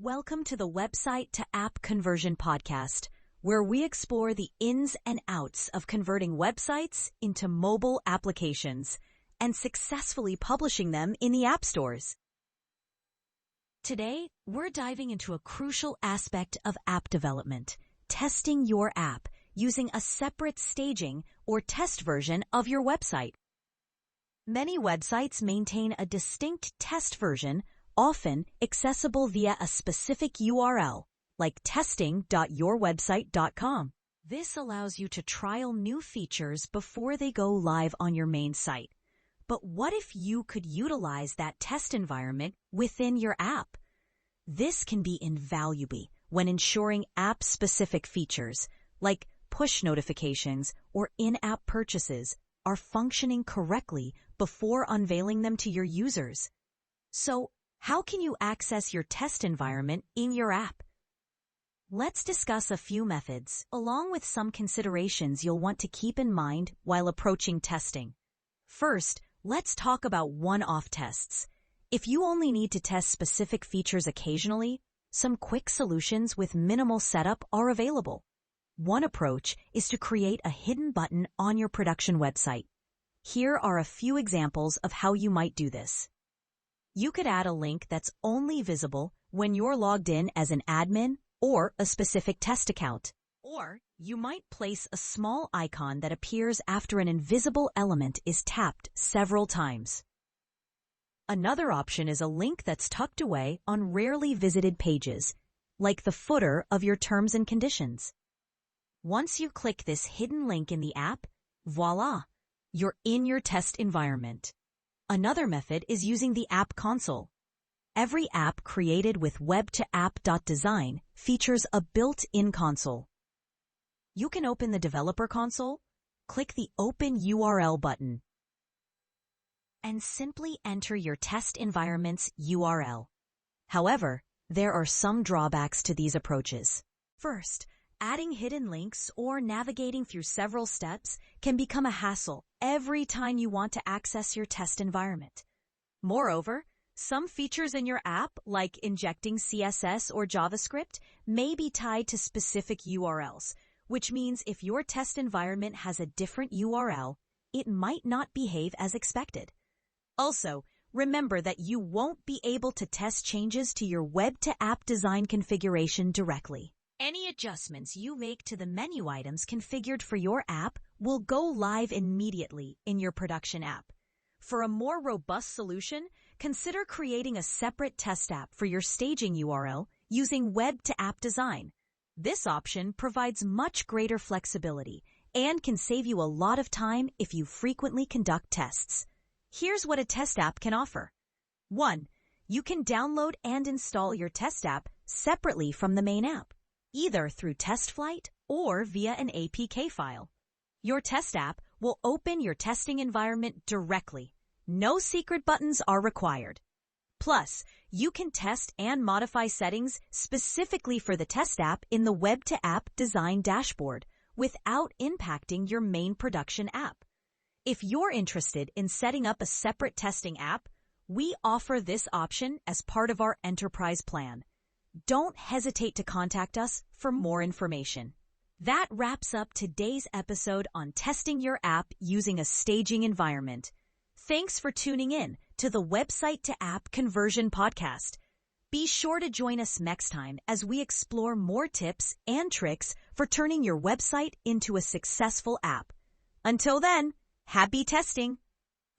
Welcome to the Website to App Conversion Podcast, where we explore the ins and outs of converting websites into mobile applications and successfully publishing them in the app stores. Today, we're diving into a crucial aspect of app development, testing your app using a separate staging or test version of your website. Many websites maintain a distinct test version, often accessible via a specific URL, like testing.yourwebsite.com. This allows you to trial new features before they go live on your main site. But what if you could utilize that test environment within your app? This can be invaluable when ensuring app-specific features, like push notifications or in-app purchases, are functioning correctly before unveiling them to your users. So, how can you access your test environment in your app? Let's discuss a few methods, along with some considerations you'll want to keep in mind while approaching testing. First, let's talk about one-off tests. If you only need to test specific features occasionally, some quick solutions with minimal setup are available. One approach is to create a hidden button on your production website. Here are a few examples of how you might do this. You could add a link that's only visible when you're logged in as an admin or a specific test account. Or you might place a small icon that appears after an invisible element is tapped several times. Another option is a link that's tucked away on rarely visited pages, like the footer of your terms and conditions. Once you click this hidden link in the app, voila, you're in your test environment. Another method is using the app console. Every app created with webtoapp.design features a built-in console. You can open the developer console, click the Open URL button, and simply enter your test environment's URL. However, there are some drawbacks to these approaches. First, adding hidden links or navigating through several steps can become a hassle every time you want to access your test environment. Moreover, some features in your app, like injecting CSS or JavaScript, may be tied to specific URLs, which means if your test environment has a different URL, it might not behave as expected. Also, remember that you won't be able to test changes to your web-to-app design configuration directly. Any adjustments you make to the menu items configured for your app will go live immediately in your production app. For a more robust solution, consider creating a separate test app for your staging URL using web-to-app design. This option provides much greater flexibility and can save you a lot of time if you frequently conduct tests. Here's what a test app can offer. 1. You can download and install your test app separately from the main app, either through TestFlight or via an APK file. Your test app will open your testing environment directly. No secret buttons are required. Plus, you can test and modify settings specifically for the test app in the Web-to-App Design dashboard without impacting your main production app. If you're interested in setting up a separate testing app, we offer this option as part of our enterprise plan. Don't hesitate to contact us for more information. That wraps up today's episode on testing your app using a staging environment. Thanks for tuning in to the Website to App Conversion Podcast. Be sure to join us next time as we explore more tips and tricks for turning your website into a successful app. Until then, happy testing!